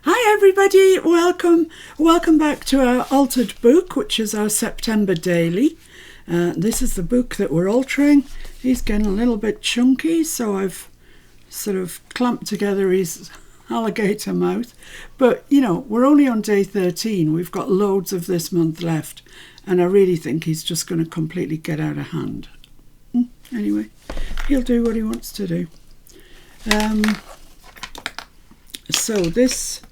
Hi everybody, welcome back to our altered book, which is our September daily. This is the book that we're altering. He's getting a little bit chunky, so I've sort of clamped together his alligator mouth. But, you know, we're only on day 13. We've got loads of this month left, and I really think he's just going to completely get out of hand. Anyway, he'll do what he wants to do. So this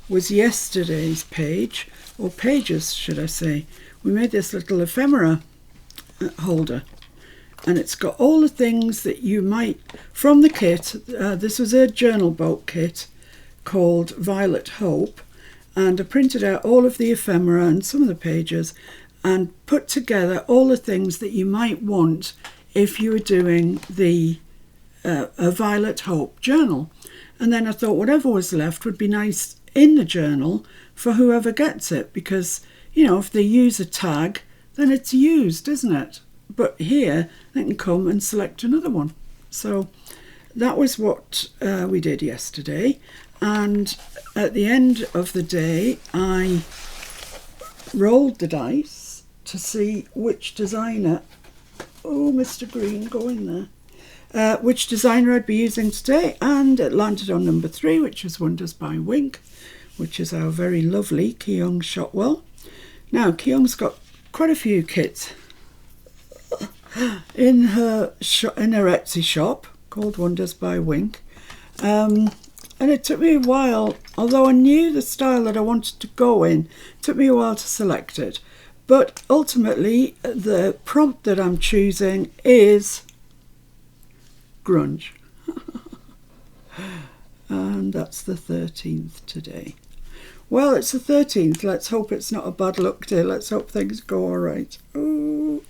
was yesterday's page, or pages should I say. We made this little ephemera holder, and it's got all the things that you might, from the kit. This was a journal boat kit called Violet Hope, and I printed out all of the ephemera and some of the pages and put together all the things that you might want if you were doing the a Violet Hope journal. And then I thought whatever was left would be nice in the journal for whoever gets it, because, you know, if they use a tag, then it's used, isn't it? But here they can come and select another one. So that was what we did yesterday. And at the end of the day, I rolled the dice to see which designer, oh, Mr. Green, go in there, which designer I'd be using today, and it landed on number 3, which is Wonders by Wink, which is our very lovely Keong Shotwell. Now, Keong's got quite a few kits in her Etsy shop called Wonders by Wink, and it took me a while, although I knew the style that I wanted to go in, it took me a while to select it. But ultimately, the prompt that I'm choosing is grunge. And that's the 13th today. Well, it's the 13th. Let's hope it's not a bad luck day. Let's hope things go all right. Ooh.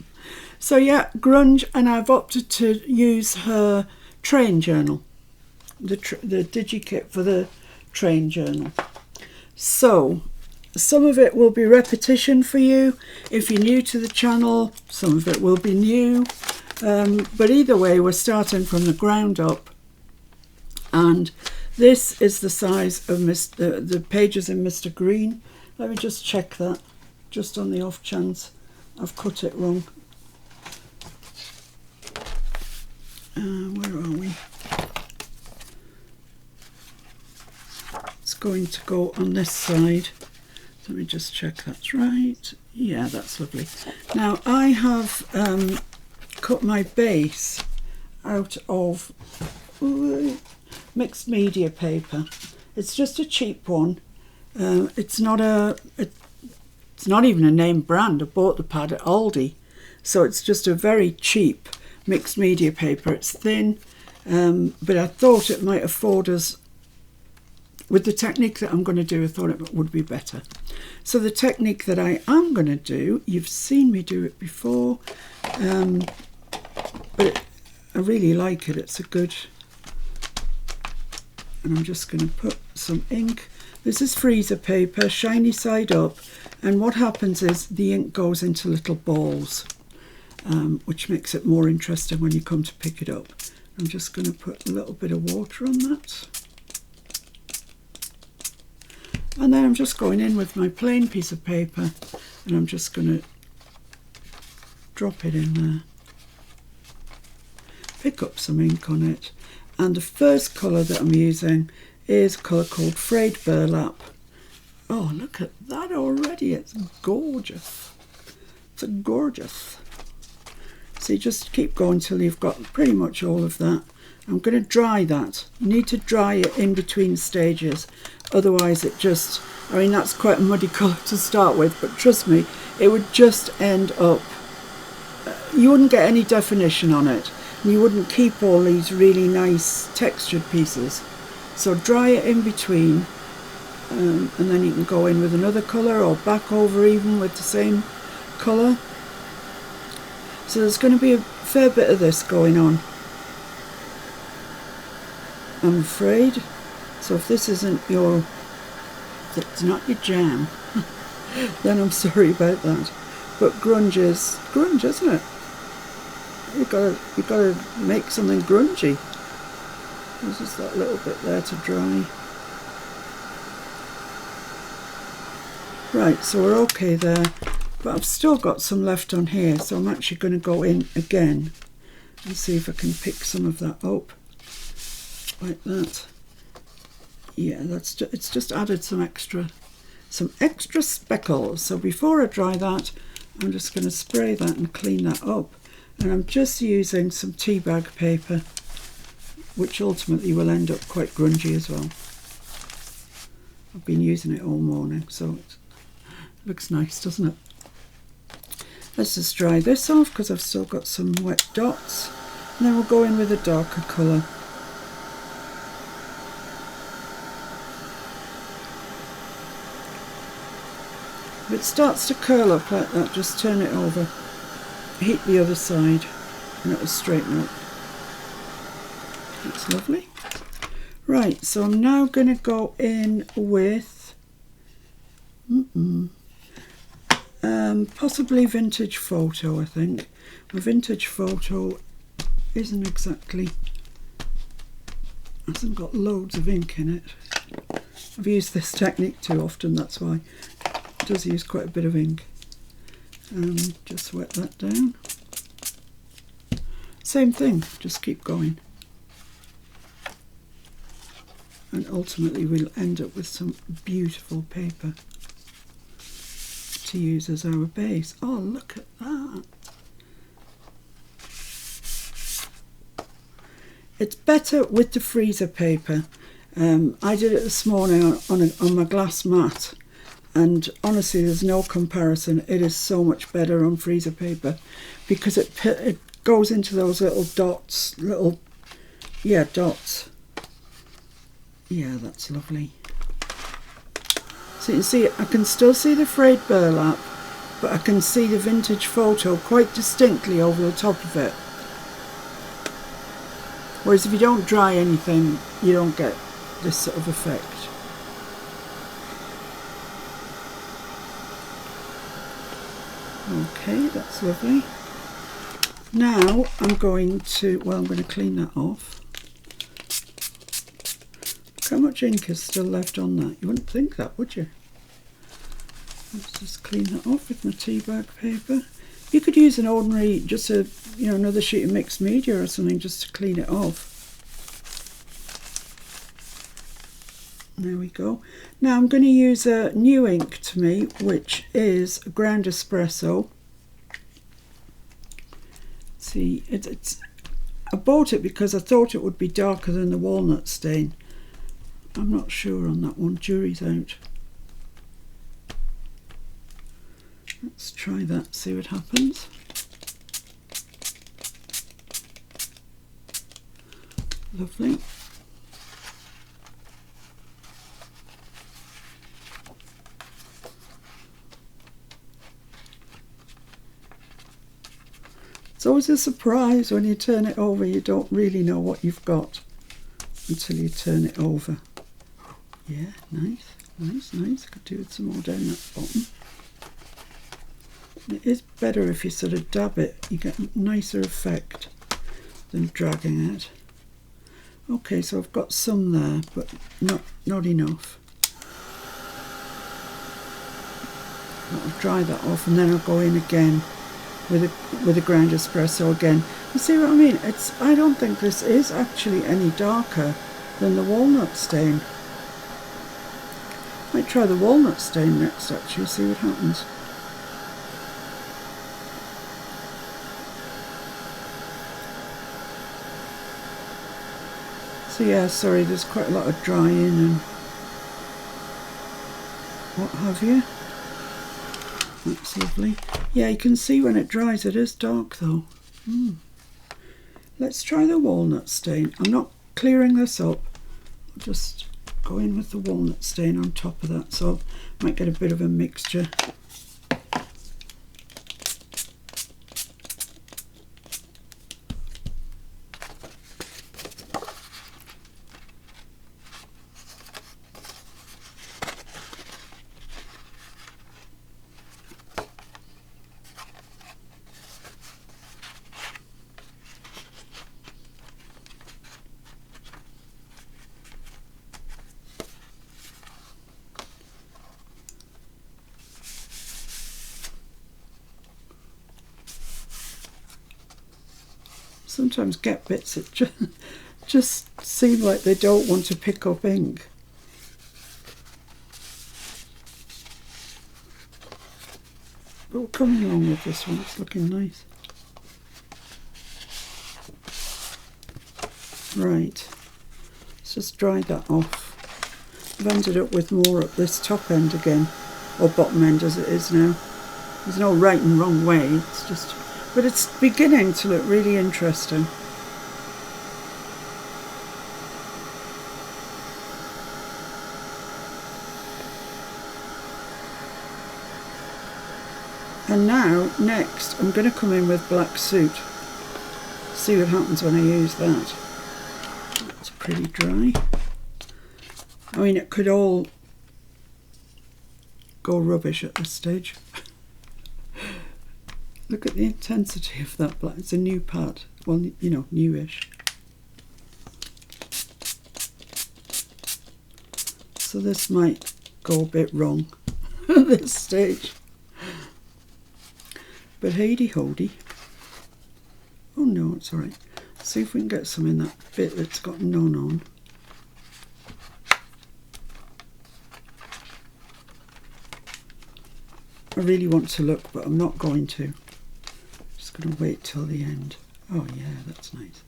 So yeah, grunge, and I've opted to use her train journal, the DigiKit for the train journal. So some of it will be repetition for you if you're new to the channel. Some of it will be new. But either way, we're starting from the ground up, and this is the size of the pages in Mr. Green. Let me just check that, just on the off chance I've cut it wrong. Where are we? It's going to go on this side. Let me just check that's right. Yeah, that's lovely. Now I have cut my base out of mixed media paper. It's just a cheap one. It's not even a name brand. I bought the pad at Aldi, so it's just a very cheap mixed media paper. It's thin, but I thought it might afford us, with the technique that I'm going to do, I thought it would be better. So the technique that I am going to do, you've seen me do it before, but I really like it. It's a good, and I'm just going to put some ink. This is freezer paper, shiny side up, and what happens is the ink goes into little balls, which makes it more interesting when you come to pick it up. I'm just going to put a little bit of water on that. And then I'm just going in with my plain piece of paper, and I'm just going to drop it in there. Pick up some ink on it, and the first colour that I'm using is a colour called Frayed Burlap. Oh, look at that already, it's gorgeous. It's gorgeous. So you just keep going till you've got pretty much all of that. I'm going to dry that. You need to dry it in between stages, otherwise it just, I mean, that's quite a muddy colour to start with, but trust me, it would just end up, you wouldn't get any definition on it. You wouldn't keep all these really nice textured pieces. So dry it in between, and then you can go in with another colour, or back over even with the same colour. So there's going to be a fair bit of this going on, I'm afraid. So if this isn't your, if it's not your jam, then I'm sorry about that. But grunge is grunge, isn't it? You've got to make something grungy. There's just that little bit there to dry. Right, so we're okay there, but I've still got some left on here, so I'm actually going to go in again and see if I can pick some of that up like that. Yeah, it's just added some extra speckles. So before I dry that, I'm just going to spray that and clean that up, and I'm just using some tea bag paper, which ultimately will end up quite grungy as well. I've been using it all morning, so it looks nice, doesn't it? Let's just dry this off because I've still got some wet dots, and then we'll go in with a darker colour. If it starts to curl up like that, just turn it over, heat the other side, and it will straighten up. That's lovely. Right, so I'm now going to go in with possibly Vintage Photo, I think. My Vintage Photo hasn't got loads of ink in it. I've used this technique too often, that's why. It does use quite a bit of ink. Just wet that down. Same thing, just keep going. And ultimately we'll end up with some beautiful paper to use as our base. Oh, look at that. It's better with the freezer paper. I did it this morning on my glass mat, and honestly there's no comparison. It is so much better on freezer paper because it goes into those little dots, dots. Yeah, that's lovely. So you can see, I can still see the frayed burlap, but I can see the Vintage Photo quite distinctly over the top of it. Whereas if you don't dry anything, you don't get this sort of effect. Okay, that's lovely. Now I'm going to clean that off. Look how much ink is still left on that. You wouldn't think that, would you? Let's just clean that off with my tea bag paper. You could use an ordinary, just another sheet of mixed media or something just to clean it off. There we go. Now I'm going to use a new ink to me, which is ground espresso. See, I bought it because I thought it would be darker than the walnut stain. I'm not sure on that one. Jury's out. Let's try that, see what happens. Lovely. It's always a surprise when you turn it over. You don't really know what you've got until you turn it over. Yeah, nice, nice, nice. Could do with some more down that bottom. It is better if you sort of dab it. You get a nicer effect than dragging it. Okay, so I've got some there, but not enough. I'll dry that off, and then I'll go in again with a ground espresso again. You see what I mean? I don't think this is actually any darker than the walnut stain. Might try the walnut stain next, actually, see what happens. So yeah, sorry, there's quite a lot of drying and what have you. That's lovely. Yeah, you can see when it dries it is dark though. Let's try the walnut stain. I'm not clearing this up. I'll just go in with the walnut stain on top of that, so I might get a bit of a mixture. sometimes get bits that just seem like they don't want to pick up ink. But we're coming along with this one, it's looking nice. Right, let's just dry that off. I've ended up with more at this top end again, or bottom end as it is now. There's no right and wrong way, it's just, but it's beginning to look really interesting. And now, next, I'm going to come in with black soot. See what happens when I use that. That's pretty dry. I mean, it could all go rubbish at this stage. Look at the intensity of that black. It's a new pad. Well, you know, newish. So this might go a bit wrong at this stage. But heidy-hody. Oh no, it's alright. See if we can get some in that bit that's got none on. I really want to look, but I'm not going to. Just going to wait till the end. Oh yeah, that's nice.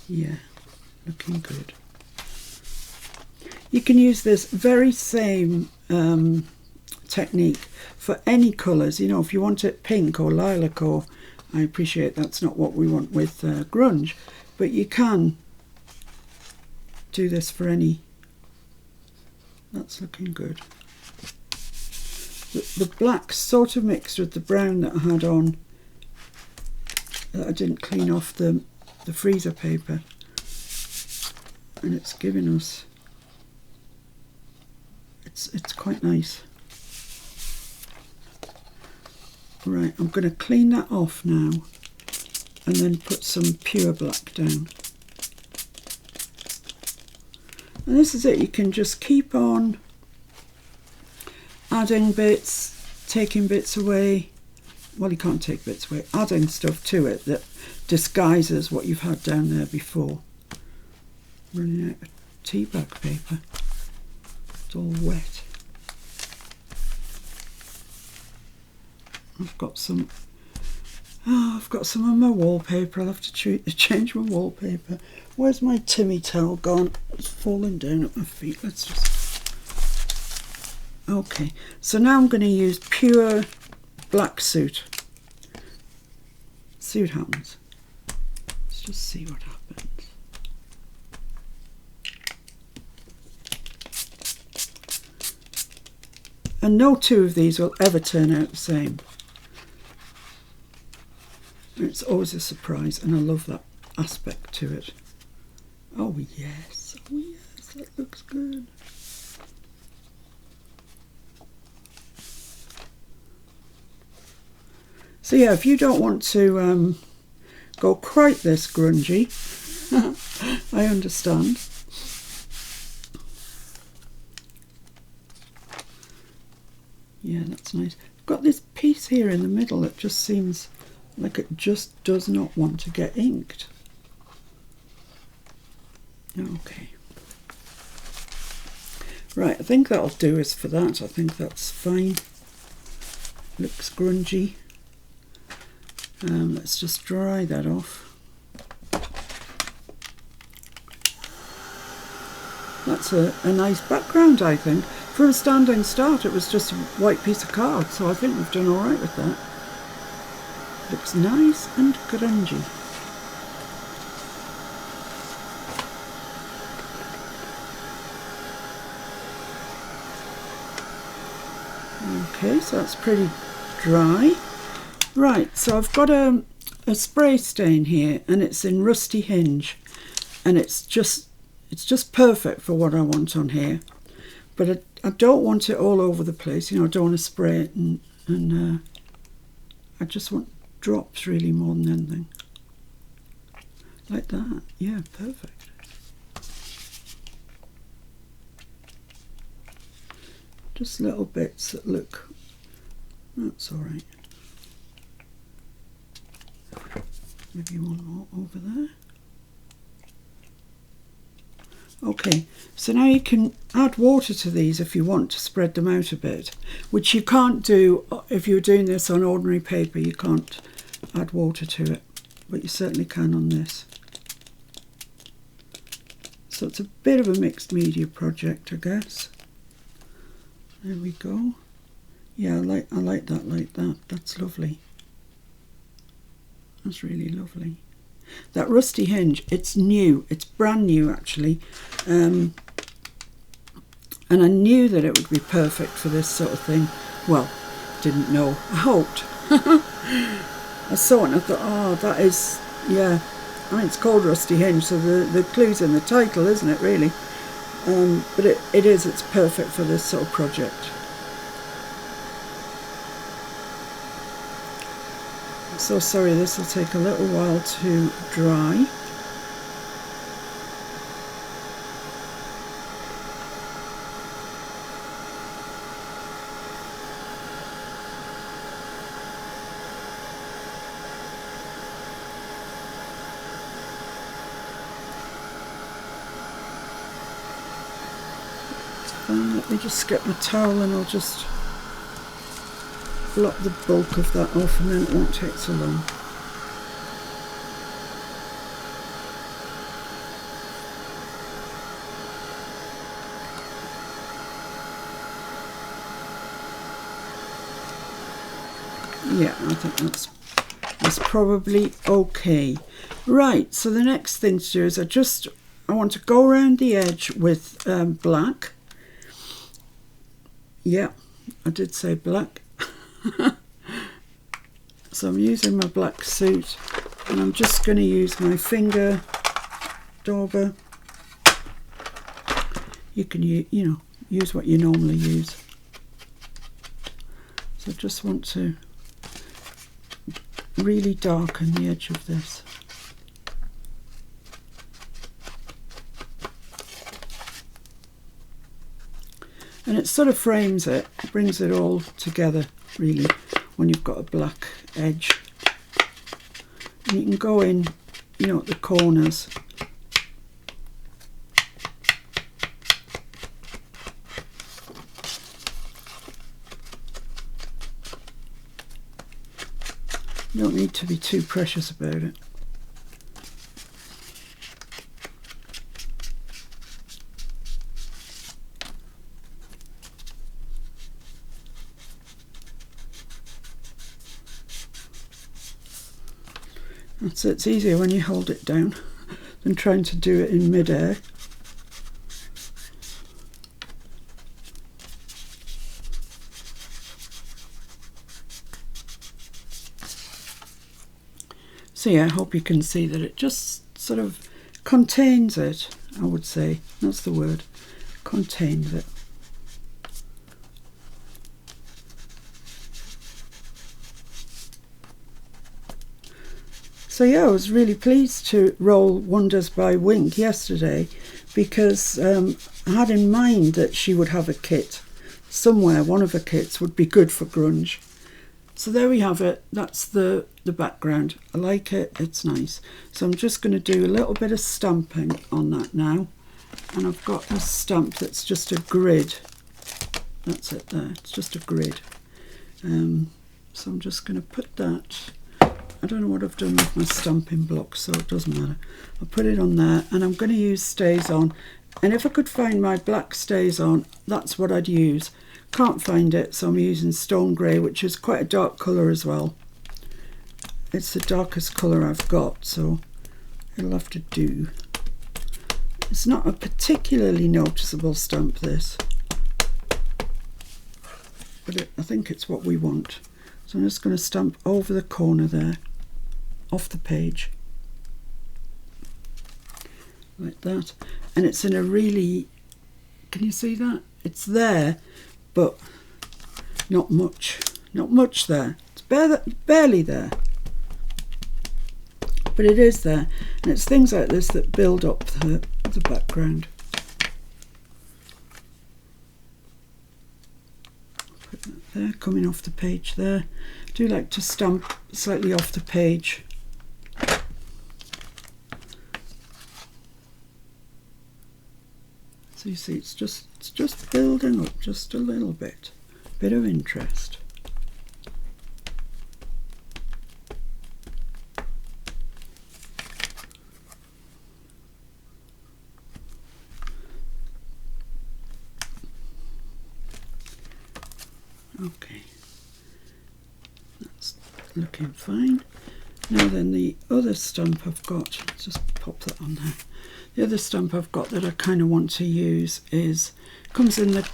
Yeah, looking good. You can use this very same technique for any colours. You know, if you want it pink or lilac, or I appreciate that's not what we want with grunge, but you can do this for any. That's looking good. The black sort of mixed with the brown that I had on, that I didn't clean off the freezer paper, and it's giving us, it's quite nice. Right, I'm going to clean that off now and then put some pure black down. And this is it, you can just keep on adding bits, taking bits away. Well, you can't take bits away, adding stuff to it that disguises what you've had down there before. Running out of tea bag paper. It's all wet. I've got some of my wallpaper. I'll have to change my wallpaper. Where's my Timmy towel gone? It's falling down at my feet. Let's just... Okay, so now I'm going to use pure black soot. See what happens. Let's just see what happens. And no two of these will ever turn out the same. It's always a surprise, and I love that aspect to it. Oh yes, that looks good. So yeah, if you don't want to go quite this grungy, I understand. Yeah, that's nice. I've got this piece here in the middle that just seems like it just does not want to get inked. Okay. Right, I think that'll do us for that. I think that's fine. Looks grungy. Let's just dry that off. That's a nice background, I think. For a standing start, it was just a white piece of card, so I think we've done all right with that. Looks nice and grungy. Okay, so that's pretty dry. Right, so I've got a spray stain here, and it's in Rusty Hinge, and it's just perfect for what I want on here. But I don't want it all over the place, you know, I don't want to spray it, and I just want drops really more than anything. Like that, yeah, perfect. Just little bits that look That's all right. Maybe one more over there. Okay, so now you can add water to these if you want to spread them out a bit, which you can't do if you're doing this on ordinary paper. You can't add water to it, but you certainly can on this. So it's a bit of a mixed media project, I guess. There we go. Yeah, I like that like that. That's lovely. That's really lovely. That rusty hinge, it's new. It's brand new, actually. And I knew that it would be perfect for this sort of thing. Well, didn't know. I hoped. I saw it and I thought, oh, that is, yeah. I mean, it's called Rusty Hinge, so the clue's in the title, isn't it, really? But it is, it's perfect for this sort of project. I'm so sorry, this will take a little while to dry. Let me just get my towel and I'll just blot the bulk of that off, and then it won't take so long. Yeah, I think that's probably okay. Right, so the next thing to do is I want to go around the edge with black. Yeah, I did say black. So I'm using my black suit, and I'm just going to use my finger dauber. You can use what you normally use. So I just want to really darken the edge of this. And it sort of frames it, brings it all together really when you've got a black edge. And you can go in, at the corners. You don't need to be too precious about it. So it's easier when you hold it down than trying to do it in mid-air. So yeah, I hope you can see that it just sort of contains it, I would say. That's the word, contains it. So yeah, I was really pleased to roll Wonders by Wink yesterday, because I had in mind that she would have a kit somewhere. One of her kits would be good for grunge. So there we have it. That's the background. I like it. It's nice. So I'm just going to do a little bit of stamping on that now. And I've got a stamp that's just a grid. That's it there. It's just a grid. So I'm just going to put that. I don't know what I've done with my stamping block, so it doesn't matter. I'll put it on there, and I'm going to use Stays On. And if I could find my black Stays On, that's what I'd use. Can't find it, so I'm using Stone Grey, which is quite a dark colour as well. It's the darkest colour I've got, so it'll have to do. It's not a particularly noticeable stamp, this, but I think it's what we want. So I'm just going to stamp over the corner there, off the page, like that. And it's in a really, can you see that? It's there, but not much there. It's barely there, but it is there. And it's things like this that build up the background. Put that there, coming off the page there. I do like to stamp slightly off the page. So you see, it's just building up just a little bit of interest. Okay, that's looking fine. Now then, the other stamp I've got, just pop that on there. The other stamp I've got that I kind of want to use comes in the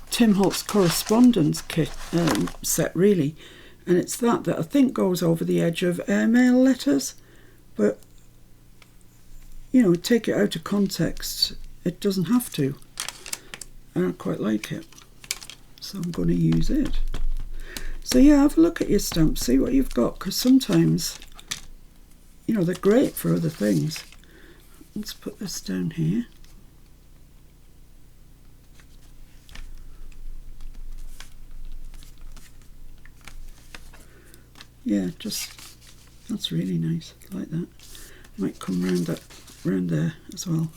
Tim Holtz correspondence kit set really, and it's that I think goes over the edge of airmail letters, but you know, take it out of context, it doesn't have to, and I quite like it. So I'm going to use it. So yeah, have a look at your stamps, see what you've got, because sometimes, you know, they're great for other things. Let's put this down here. Yeah, that's really nice, like that. Might come round there as well.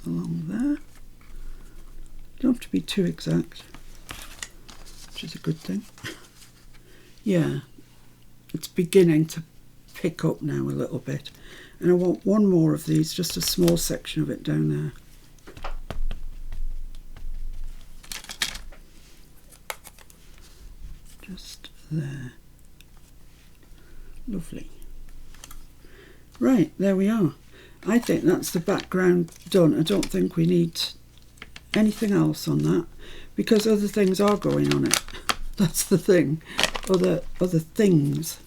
Along there. Don't have to be too exact, which is a good thing. Yeah, it's beginning to pick up now a little bit, and I want one more of these, just a small section of it down there. Just there. Lovely. Right, there we are. I think that's the background done. I don't think we need anything else on that, because other things are going on it. That's the thing. Other things.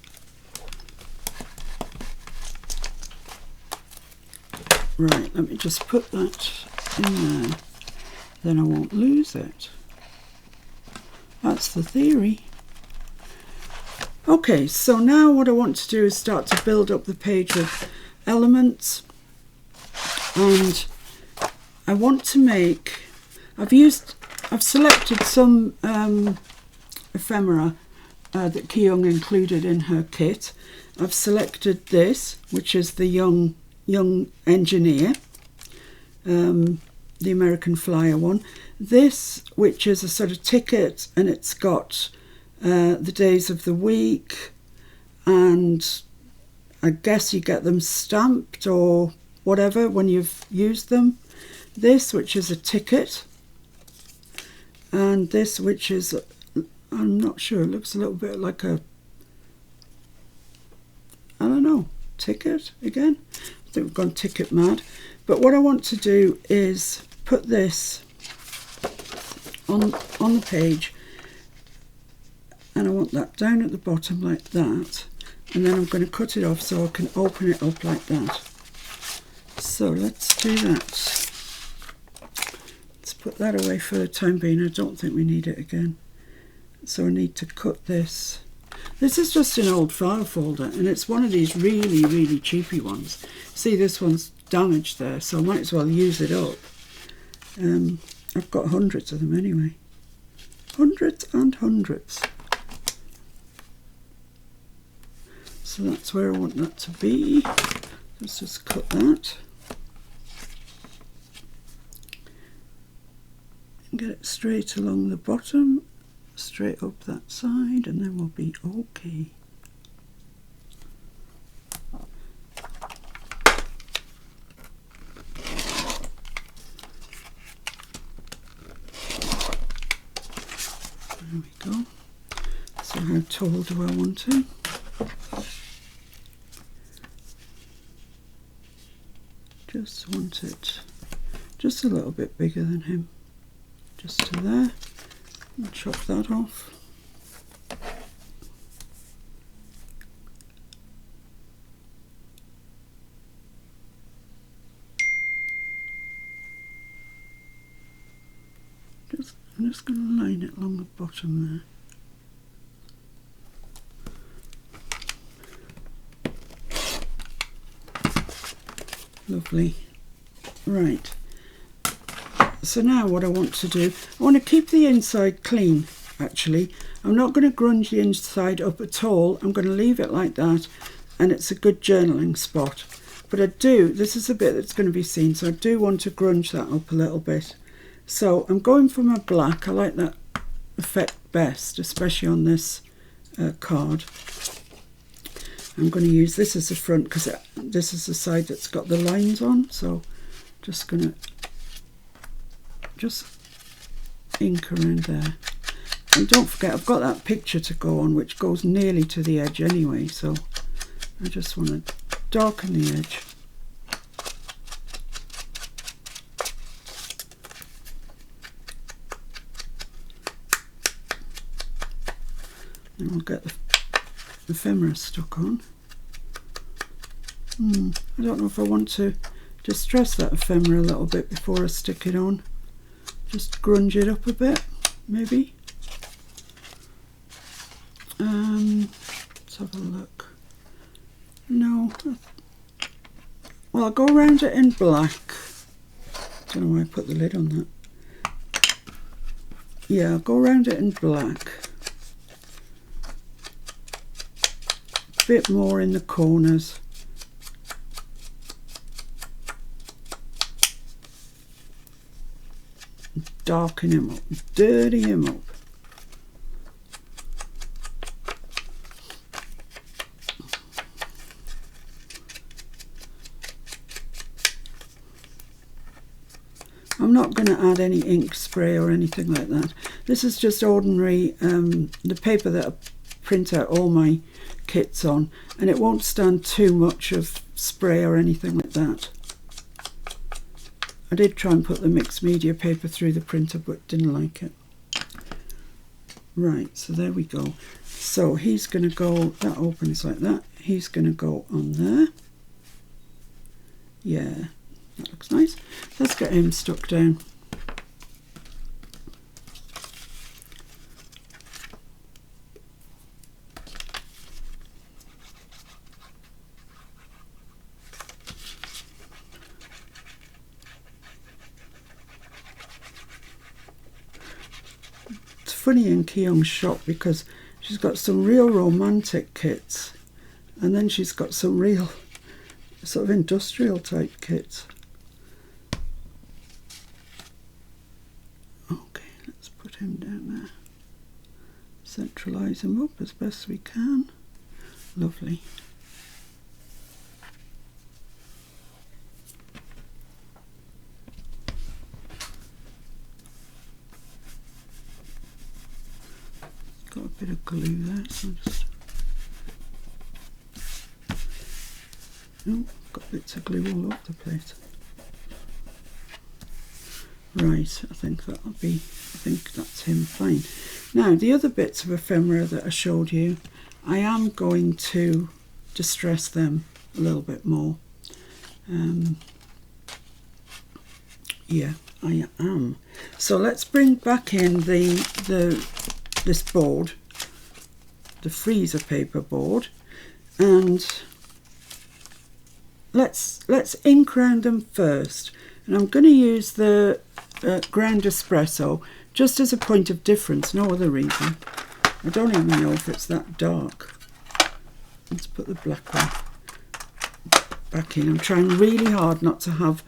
Right, let me just put that in there. Then I won't lose it. That's the theory. Okay, so now what I want to do is start to build up the page with elements. And I want to make, I've selected some ephemera that Ki-Young included in her kit. I've selected this, which is the young engineer, the American Flyer one. This, which is a sort of ticket, and it's got the days of the week, and I guess you get them stamped or whatever when you've used them. This, which is a ticket, and this, which is, I'm not sure, it looks a little bit like a, I don't know, ticket again. I think we've gone ticket mad. But what I want to do is put this on the page, and I want that down at the bottom like that, and then I'm going to cut it off so I can open it up like that. So let's do that. Let's put that away for the time being. I don't think we need it again. So I need to cut this. This is just an old file folder, and it's one of these really, really cheapy ones. See, this one's damaged there, so I might as well use it up. I've got hundreds of them anyway. Hundreds and hundreds. So that's where I want that to be. Let's just cut that. And get it straight along the bottom, straight up that side, and then we'll be okay. There we go. So how tall do I want it? Just want it just a little bit bigger than him. Just to there. And chop that off. I'm just going to line it along the bottom there. Lovely. Right. So now what I want to do, I want to keep the inside clean, actually. I'm not going to grunge the inside up at all. I'm going to leave it like that, and it's a good journaling spot. But I do, this is a bit that's going to be seen, so I do want to grunge that up a little bit. So I'm going for my black. I like that effect best, especially on this card. I'm going to use this as the front because this is the side that's got the lines on, so just going to just ink around there. And don't forget, I've got that picture to go on, which goes nearly to the edge anyway, so I just want to darken the edge. And I'll get the ephemera stuck on. I don't know if I want to distress that ephemera a little bit before I stick it on. Just grunge it up a bit, maybe. Let's have a look. No. Well, I'll go around it in black. Don't know why I put the lid on that. Yeah, I'll go around it in black. A bit more in the corners. Darken him up, dirty him up. I'm not going to add any ink spray or anything like that. This is just ordinary, the paper that I print out all my kits on, and it won't stand too much of spray or anything like that. I did try and put the mixed media paper through the printer, but didn't like it. Right, so there we go. So he's going to go, that opens like that. He's going to go on there. Yeah, that looks nice. Let's get him stuck down. Funny in Keong's shop because she's got some real romantic kits and then she's got some real sort of industrial type kits. Okay, let's put him down there. Centralise him up as best we can. Lovely. Got a bit of glue there, so I'll just... Oh, got bits of glue all over the place. Right, I think that'll be, I think that's him fine. Now, the other bits of ephemera that I showed you, I am going to distress them a little bit more. Yeah, I am. So let's bring back in this board, the freezer paper board, and let's ink round them first. And I'm going to use the ground espresso just as a point of difference, no other reason. I don't even know if it's that dark. Let's put the black one back in. I'm trying really hard not to have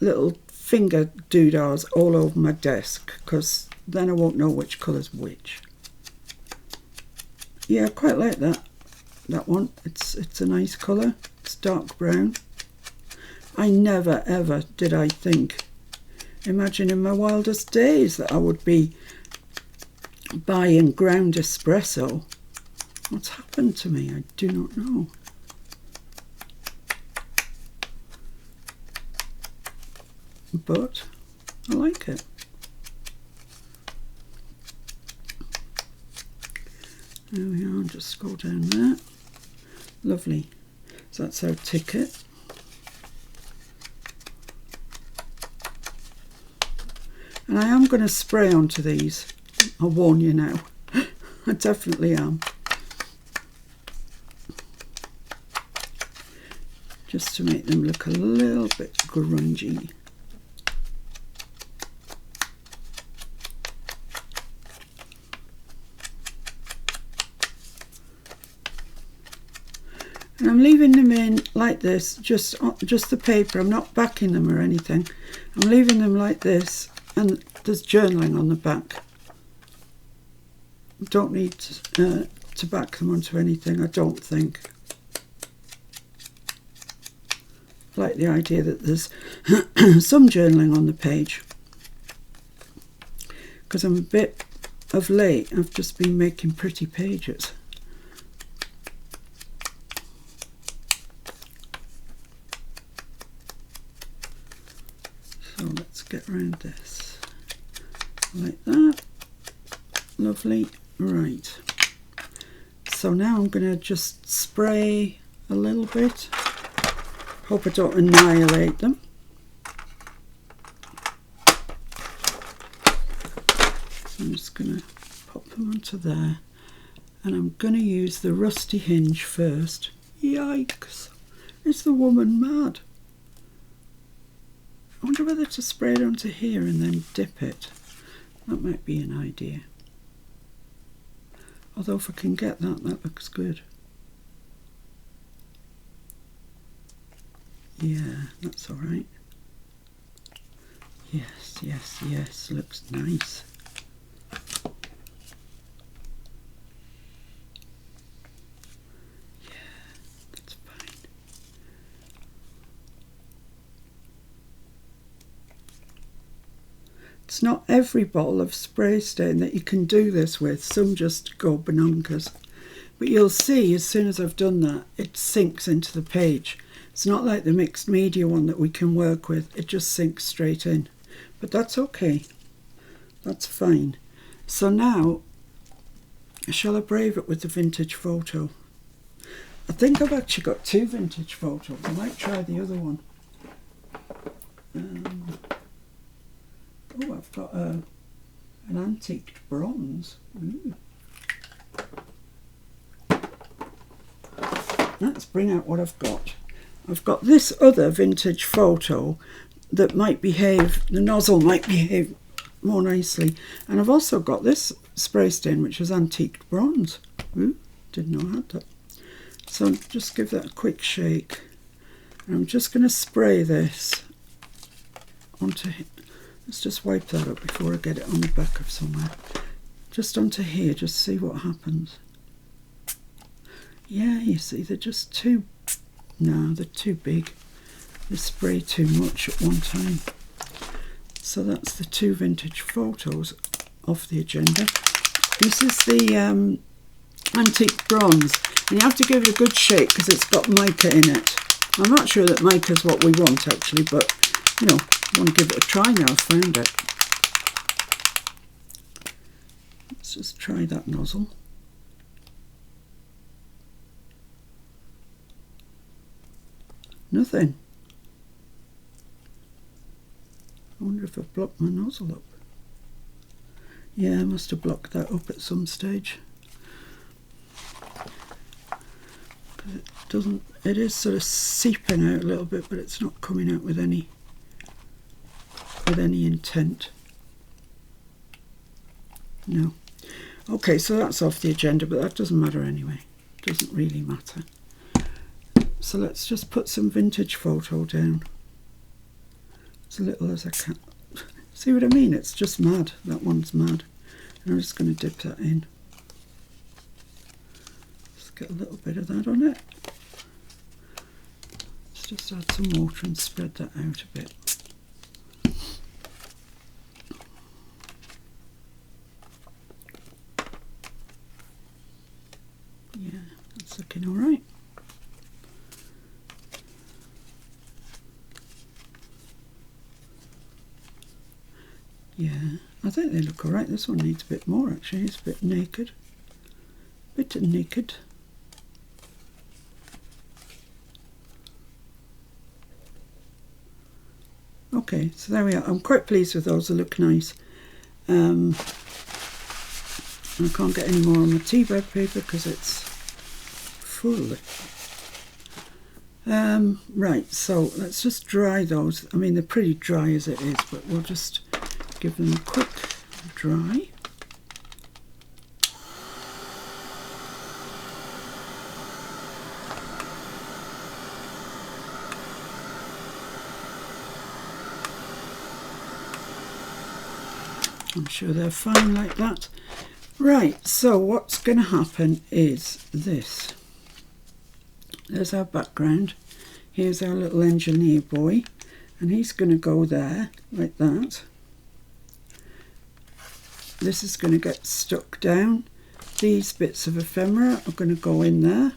little finger doodahs all over my desk, because then I won't know which colour's which. Yeah, I quite like that one. It's a nice colour. It's dark brown. I never ever did I think, imagine in my wildest days, that I would be buying ground espresso. What's happened to me? I do not know. But I like it. There we are, just scroll down there. Lovely. So that's our ticket. And I am going to spray onto these. I'll warn you now. I definitely am. just to make them look a little bit grungy. And I'm leaving them in like this, just the paper. I'm not backing them or anything. I'm leaving them like this, and there's journaling on the back. Don't need to back them onto anything, I don't think. I like the idea that there's some journaling on the page. Because I'm a bit of late, I've just been making pretty pages. So let's get around this like that. Lovely. Right. So now I'm going to just spray a little bit. Hope I don't annihilate them. So I'm just going to pop them onto there. And I'm going to use the rusty hinge first. Yikes. Is the woman mad? I wonder whether to spray it onto here and then dip it. That might be an idea. Although if I can get that, that looks good. Yeah, that's all right. Yes, yes, yes, looks nice. Yeah, that's fine. It's not every bottle of spray stain that you can do this with. Some just go bonkers. But you'll see as soon as I've done that, it sinks into the page. It's not like the mixed media one that we can work with. It just sinks straight in. But that's okay. That's fine. So now, shall I brave it with the vintage photo? I think I've actually got 2 vintage photos. I might try the other one. Oh, I've got an antique bronze. Ooh. Let's bring out what I've got. I've got this other vintage photo that might behave, the nozzle might behave more nicely. And I've also got this spray stain, which is antique bronze. Ooh, didn't know I had that. So just give that a quick shake. And I'm just going to spray this onto here. Let's just wipe that up before I get it on the back of somewhere. Just onto here, just see what happens. Yeah, you see, they're just too... No, they're too big. They spray too much at one time. So that's the 2 vintage photos off the agenda. This is the antique bronze. And you have to give it a good shake because it's got mica in it. I'm not sure that mica is what we want actually, but you know, I want to give it a try now I've found it. Let's just try that nozzle. Nothing. I wonder if I've blocked my nozzle up. Yeah, I must have blocked that up at some stage. Because it doesn't, it is sort of seeping out a little bit, but it's not coming out with any intent. No. Okay, so that's off the agenda, but that doesn't matter anyway. It doesn't really matter. So let's just put some vintage photo down. As little as I can. See what I mean? It's just mad. That one's mad. And I'm just going to dip that in. Just get a little bit of that on it. Let's just add some water and spread that out a bit. Yeah, that's looking all right. Yeah, I think they look alright. This one needs a bit more actually. It's a bit naked. Bit naked. Okay, so there we are. I'm quite pleased with those. They look nice. I can't get any more on the tea bag paper because it's full. Right, so let's just dry those. I mean, they're pretty dry as it is, but we'll just give them a quick dry. I'm sure they're fine like that. Right, so what's going to happen is this. There's our background. Here's our little engineer boy, and he's going to go there like that. This is going to get stuck down. These bits of ephemera are going to go in there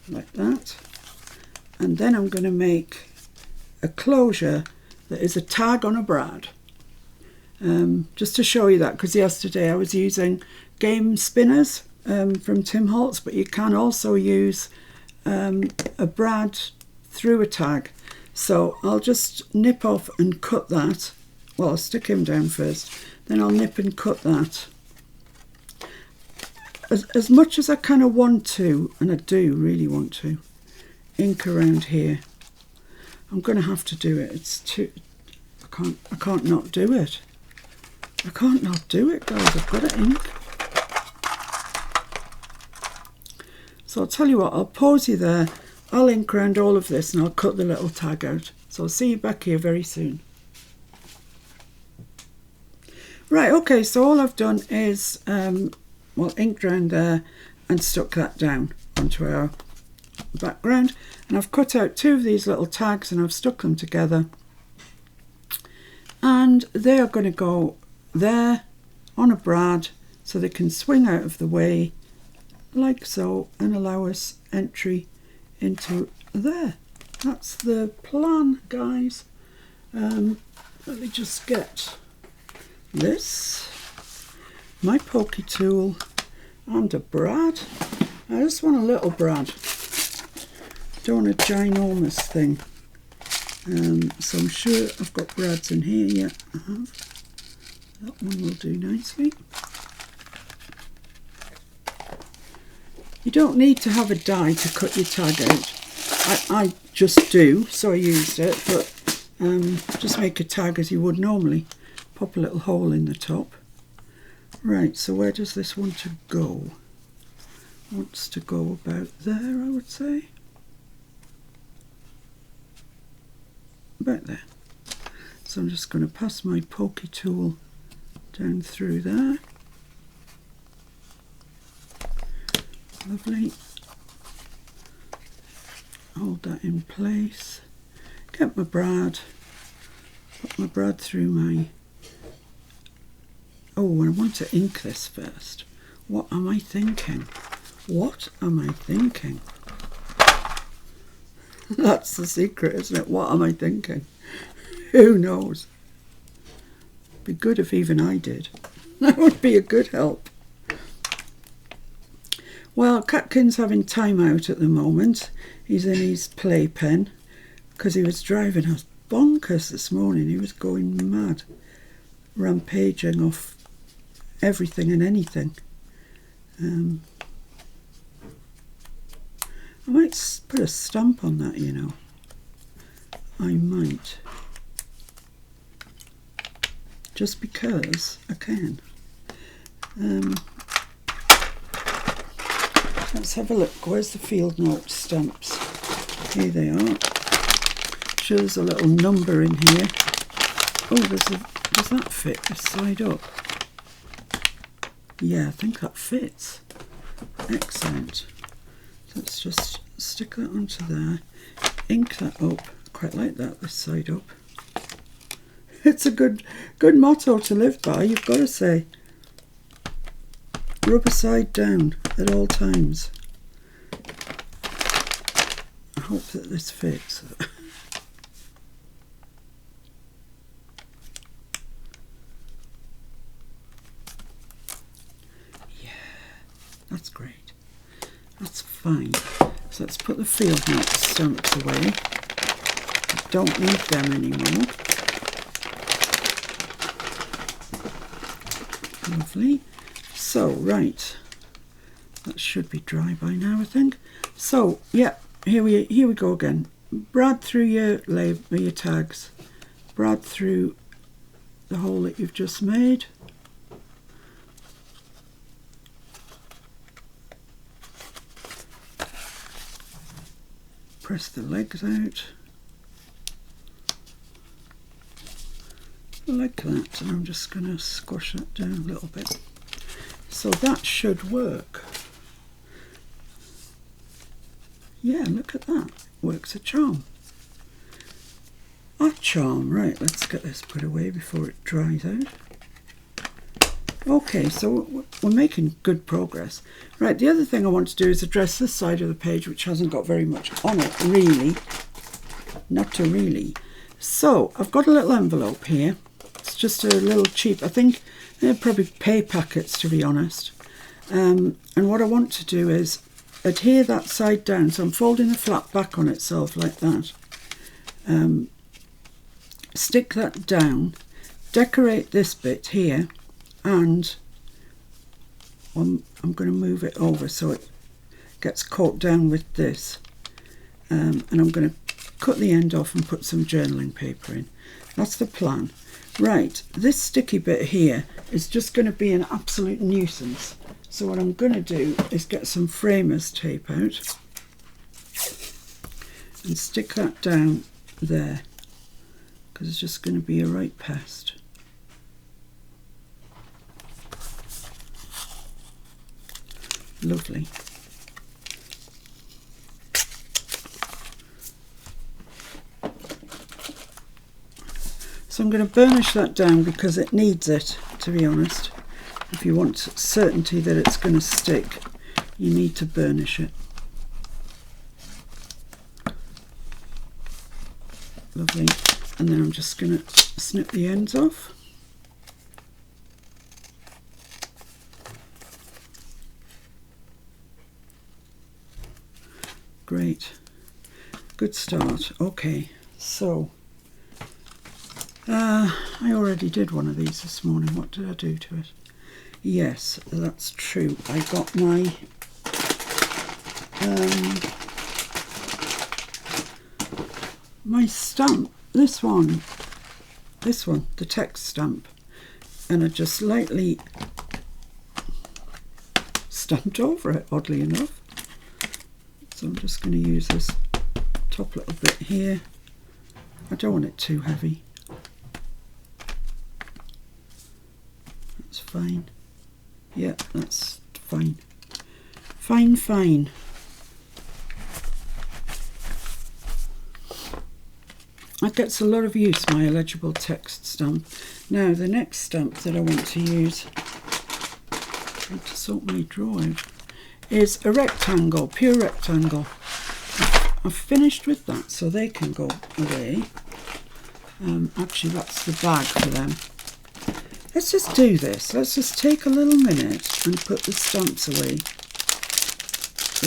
like that, and then I'm going to make a closure that is a tag on a brad. Just to show you that, because yesterday I was using game spinners from Tim Holtz, but you can also use a brad through a tag. So I'll just nip off and cut that. Well, I'll stick him down first, then I'll nip and cut that. As much as I kind of want to, and I do really want to, ink around here. I'm going to have to do it. It's too... I can't not do it. I can't not do it, guys. I've got to ink. So I'll tell you what, I'll pause you there. I'll ink around all of this and I'll cut the little tag out. So I'll see you back here very soon. Right, okay, so all I've done is, inked around there and stuck that down onto our background. And I've cut out two of these little tags and I've stuck them together. And they are going to go there on a brad so they can swing out of the way like so and allow us entry into there. That's the plan, guys. Let me just get this, my pokey tool and a brad. I just want a little brad, don't want a ginormous thing. So I'm sure I've got brads in here. Yeah, I have. That one will do nicely. You don't need to have a die to cut your tag out. I just do, so I used it, but just make a tag as you would normally. Pop a little hole in the top. Right, so where does this want to go? Wants to go about there, I would say. About there. So I'm just going to pass my pokey tool down through there. Lovely. Hold that in place. Get my brad. Put my brad through my... Oh, I want to ink this first. What am I thinking? What am I thinking? That's the secret, isn't it? What am I thinking? Who knows? Be good if even I did. That would be a good help. Well, Catkin's having time out at the moment. He's in his playpen because he was driving us bonkers this morning. He was going mad, rampaging off everything and anything. I might put a stamp on that, you know. I might. Just because I can. Let's have a look. Where's the field note stamps? Here they are. Sure, there's a little number in here. Oh, does that fit this side up? Yeah, I think that fits. Excellent. Let's just stick that onto there. Ink that up. Quite like that, this side up. It's a good motto to live by, you've got to say. Rubber side down at all times. I hope that this fits. Yeah, that's great. That's fine. So let's put the field note stamps away. Don't need them anymore. Lovely. So, right, that should be dry by now, I think. So, yeah, here we go again. Brad through your label, your tags. Brad through the hole that you've just made. Press the legs out. Like that, and I'm just going to squash that down a little bit. So that should work. Yeah, look at that. Works a charm. A charm. Right, let's get this put away before it dries out. Okay, so we're making good progress. Right, the other thing I want to do is address this side of the page, which hasn't got very much on it, really. Not to really. So, I've got a little envelope here. It's just a little cheap, I think they're probably pay packets, to be honest. And what I want to do is adhere that side down, so I'm folding the flap back on itself like that. Stick that down, decorate this bit here, and I'm going to move it over so it gets caught down with this. And I'm going to cut the end off and put some journaling paper in. That's the plan. Right, this sticky bit here is just going to be an absolute nuisance. So what I'm going to do is get some framers tape out and stick that down there, because it's just going to be a right pest. Lovely. So I'm going to burnish that down because it needs it, to be honest. If you want certainty that it's going to stick, you need to burnish it. Lovely. And then I'm just going to snip the ends off. Great. Good start. Okay, so I already did one of these this morning. What did I do to it? Yes, that's true. I got my my stamp, this one, the text stamp, and I just lightly stamped over it, oddly enough. So I'm just going to use this top little bit here. I don't want it too heavy. That's fine. Yeah, that's fine. Fine, fine. That gets a lot of use, my illegible text stamp. Now, the next stamp that I want to use, I need to sort my drawer out, is a rectangle, pure rectangle. I've finished with that, so they can go away. Actually, that's the bag for them. Let's just do this. Let's just take a little minute and put the stamps away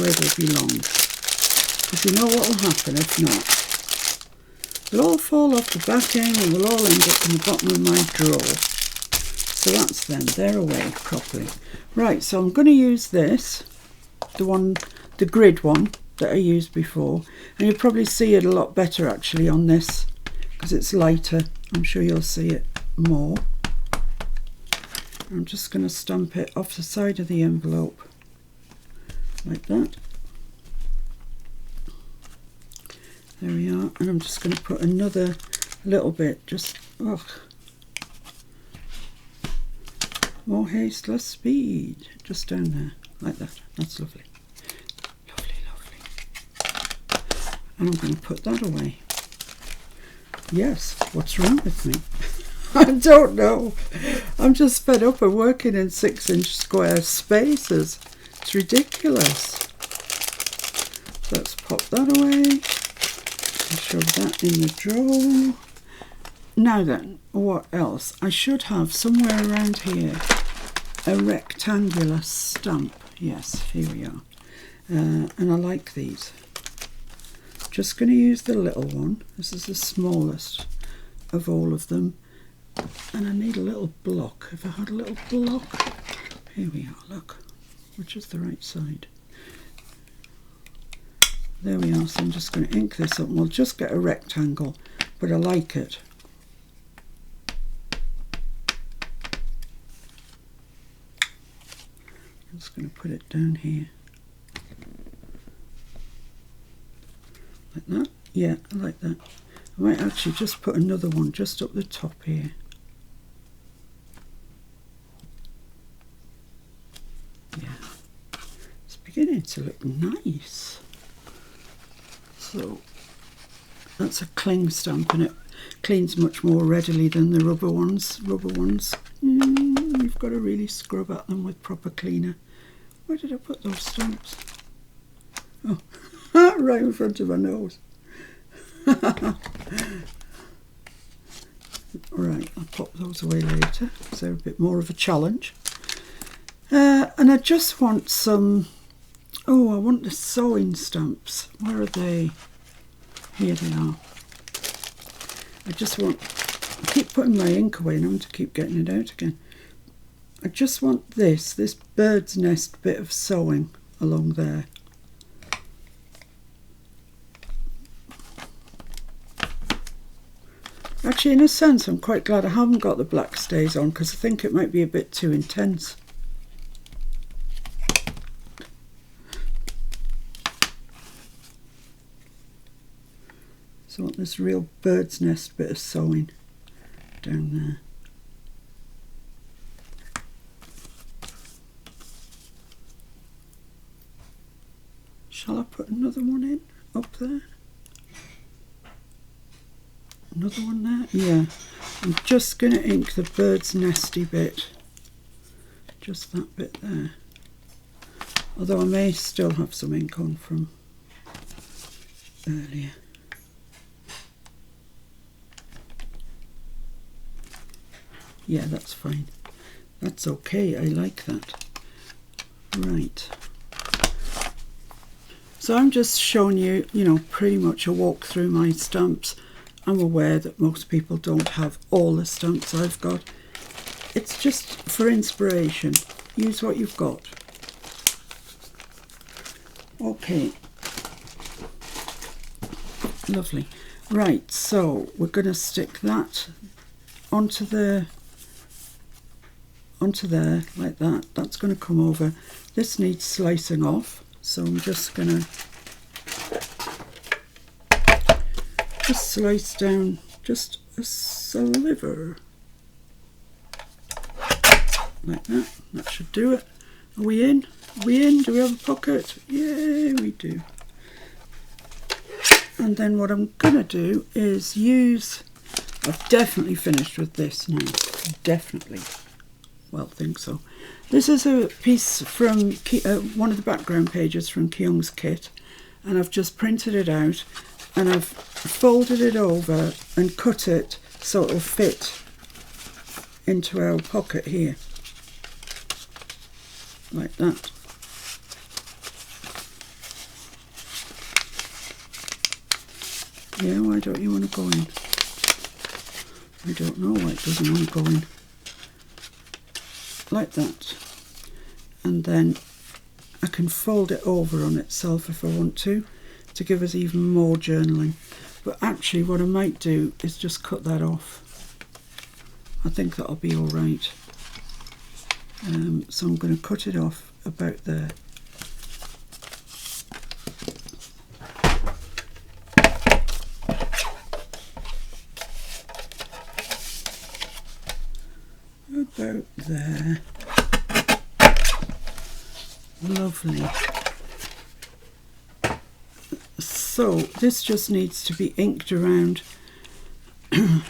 where they belong. Because you know what will happen if not. They'll all fall off the back end and they'll all end up in the bottom of my drawer. So that's them. They're away properly. Right, so I'm going to use this, the grid one that I used before. And you'll probably see it a lot better actually on this because it's lighter. I'm sure you'll see it more. I'm just going to stamp it off the side of the envelope like that. There we are, and I'm just going to put another little bit, just more haste, less speed, just down there, like that. That's lovely. Lovely, lovely. And I'm going to put that away. Yes, what's wrong with me? I don't know. I'm just fed up of working in 6-inch square spaces. It's ridiculous. So let's pop that away. I'll shove that in the drawer. Now then, what else? I should have somewhere around here a rectangular stamp. Yes, here we are. And I like these. Just going to use the little one. This is the smallest of all of them. And I need a little block. If I had a little block, here we are, look, which is the right side. There we are. So I'm just going to ink this up and we'll just get a rectangle, but I like it. I'm just going to put it down here. Like that? Yeah, I like that. I might actually just put another one just up the top here. Yeah. It's beginning to look nice. So that's a cling stamp and it cleans much more readily than the rubber ones. You've got to really scrub at them with proper cleaner. Where did I put those stamps? Oh, right in front of my nose. Right, I'll pop those away later because they're a bit more of a challenge. And I just want some, I want the sewing stamps. Where are they? Here they are. I keep putting my ink away and I'm going to keep getting it out again. I just want this bird's nest bit of sewing along there. Actually, in a sense, I'm quite glad I haven't got the black stays on because I think it might be a bit too intense. So I want this real bird's nest bit of sewing down there. Shall I put another one in up there? Another one there? Yeah. I'm just going to ink the bird's nesty bit. Just that bit there. Although I may still have some ink on from earlier. Yeah, that's fine. That's okay. I like that. Right. So I'm just showing you, pretty much a walk through my stamps. I'm aware that most people don't have all the stamps I've got. It's just for inspiration. Use what you've got. Okay. Lovely. Right, so we're going to stick that onto there like that. That's going to come over. This needs slicing off, so I'm just going to just slice down just a sliver like that. That should do it. Are we in? Are we in? Do we have a pocket? Yeah, we do. And then what I'm gonna do is I've definitely finished with this now. Definitely. Well, I think so. This is a piece from one of the background pages from Kyung's kit, and I've just printed it out and I've folded it over and cut it so it'll fit into our pocket here, like that. Yeah, why don't you want to go in? I don't know why it doesn't want to go in. Like that. And then I can fold it over on itself if I want to give us even more journaling. But actually what I might do is just cut that off. I think that'll be all right. So I'm going to cut it off about there. About there. Lovely. So this just needs to be inked around. The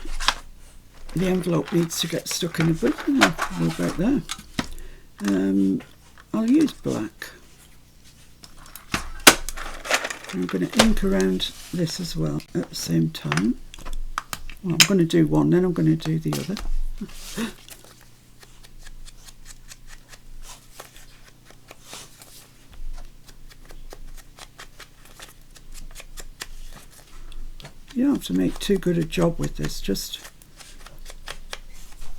envelope needs to get stuck in a book. About there. I'll use black. I'm going to ink around this as well at the same time. Well, I'm going to do one, then I'm going to do the other. You don't have to make too good a job with this, just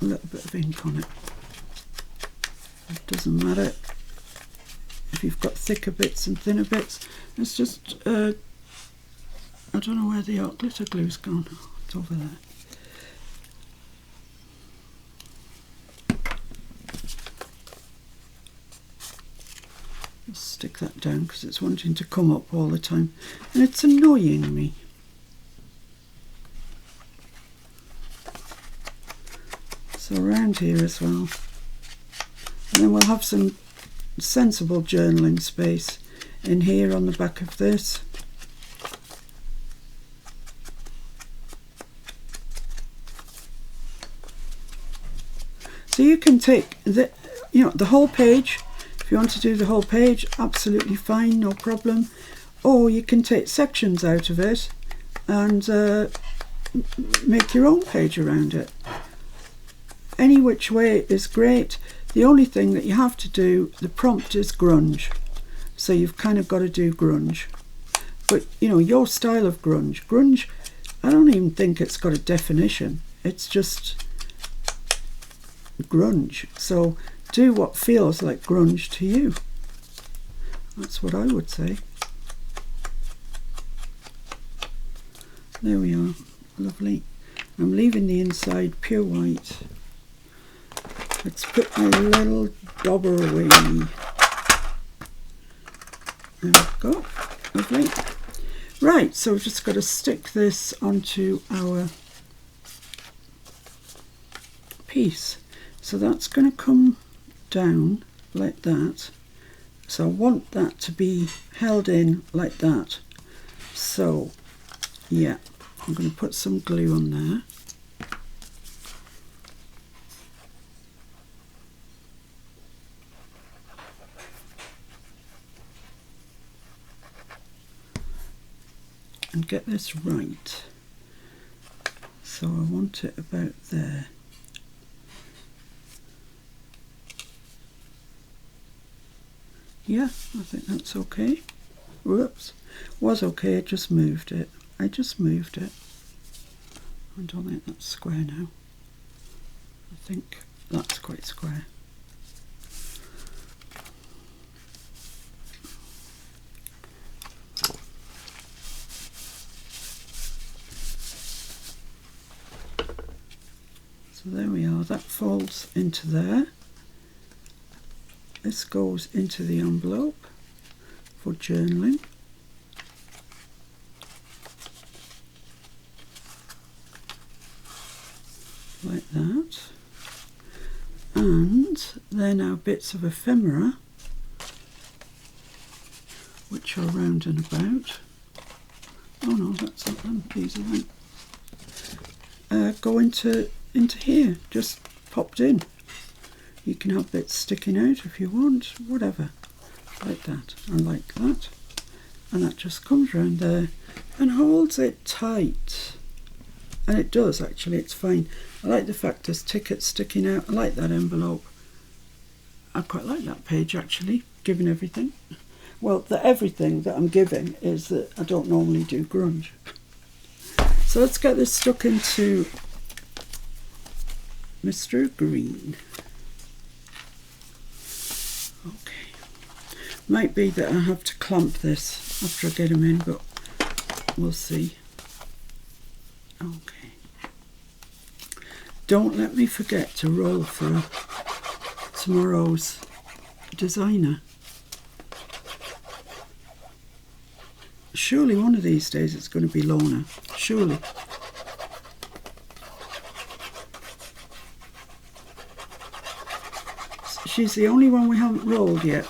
a little bit of ink on it. It doesn't matter if you've got thicker bits and thinner bits. It's just, I don't know where the hot glitter glue's gone. It's over there. Just stick that down because it's wanting to come up all the time and it's annoying me. So around here as well. And then we'll have some sensible journaling space in here on the back of this. So you can take the, the whole page. If you want to do the whole page, absolutely fine, no problem. Or you can take sections out of it and make your own page around it. Any which way is great. The only thing that you have to do, the prompt is grunge. So you've kind of got to do grunge. But, your style of grunge. Grunge, I don't even think it's got a definition. It's just grunge. So do what feels like grunge to you. That's what I would say. There we are. Lovely. I'm leaving the inside pure white. Let's put my little dauber away. There we go. Lovely. Right, so we've just got to stick this onto our piece. So that's going to come down like that. So I want that to be held in like that. So, yeah, I'm going to put some glue on there. And get this right. So I want it about there. Yeah, I think that's okay. Whoops. Was okay, I just moved it. I don't think that's square now. I think that's quite square. So there we are, that folds into there. This goes into the envelope for journaling. Like that. And then our bits of ephemera, which are round and about. Oh no, that's not them, these are them. Go into here, just popped in. You can have bits sticking out if you want, whatever, like that and like that. And that just comes round there and holds it tight. And it does actually, it's fine. I like the fact there's tickets sticking out. I like that envelope. I quite like that page actually, giving everything. Well, the everything that I'm giving is that I don't normally do grunge. So let's get this stuck into Mr. Green. Okay. Might be that I have to clamp this after I get them in, but we'll see. Okay. Don't let me forget to roll for tomorrow's designer. Surely one of these days it's going to be Lorna. Surely. She's the only one we haven't rolled yet.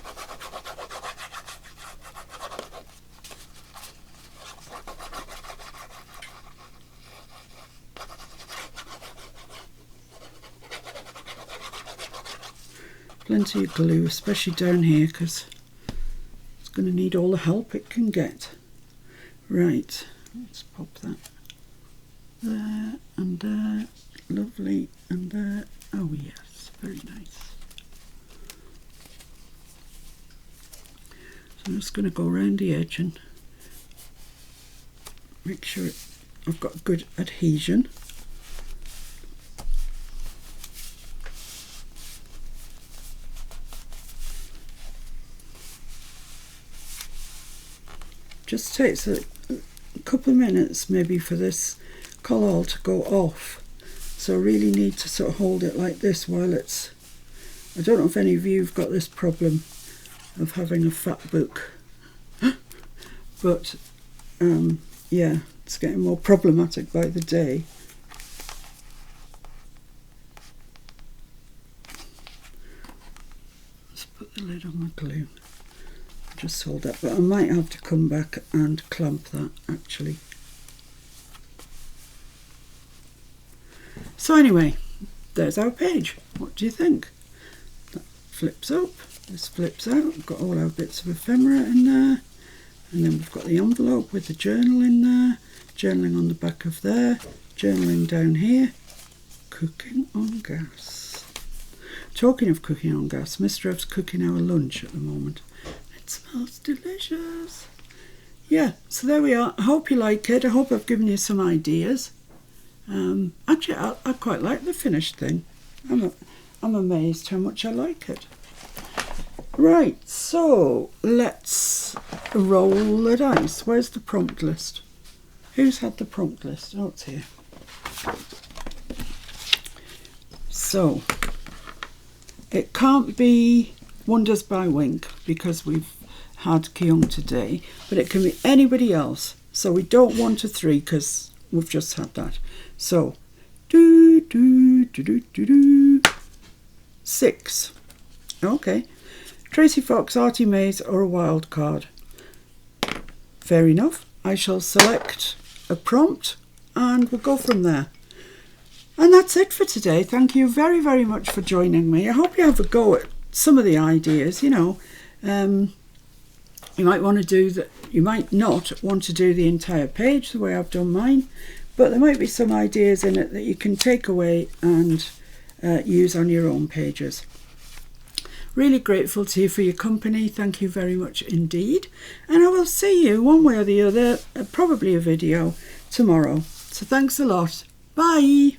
Plenty of glue, especially down here, because it's going to need all the help it can get. Right, let's pop that there and there. Lovely, and there. Oh yes, very nice. So I'm just going to go around the edge and make sure I've got good adhesion. Just takes a couple of minutes maybe for this collall to go off. So I really need to sort of hold it like this while it's... I don't know if any of you have got this problem of having a fat book. But yeah, it's getting more problematic by the day. Let's put the lid on my glue. Just hold that, but I might have to come back and clamp that actually. So anyway, there's our page. What do you think? That flips up, this flips out. We've got all our bits of ephemera in there. And then we've got the envelope with the journal in there, journaling on the back of there, journaling down here, cooking on gas. Talking of cooking on gas, Mr. F's cooking our lunch at the moment. It smells delicious. Yeah, so there we are. I hope you like it. I hope I've given you some ideas. Actually, I quite like the finished thing. I'm amazed how much I like it. Right, so let's roll the dice. Where's the prompt list? Who's had the prompt list? Oh, it's here. So, it can't be Wonders by Wink because we've had Kyung today, but it can be anybody else. So we don't want a 3 because we've just had that. So, 6. Okay. Tracy Fox, Artie Mays or a wild card. Fair enough. I shall select a prompt and we'll go from there. And that's it for today. Thank you very, very much for joining me. I hope you have a go at some of the ideas. You know, you might want to do that. You might not want to do the entire page the way I've done mine, but there might be some ideas in it that you can take away and use on your own pages. Really grateful to you for your company. Thank you very much indeed. And I will see you one way or the other, probably a video tomorrow. So thanks a lot. Bye.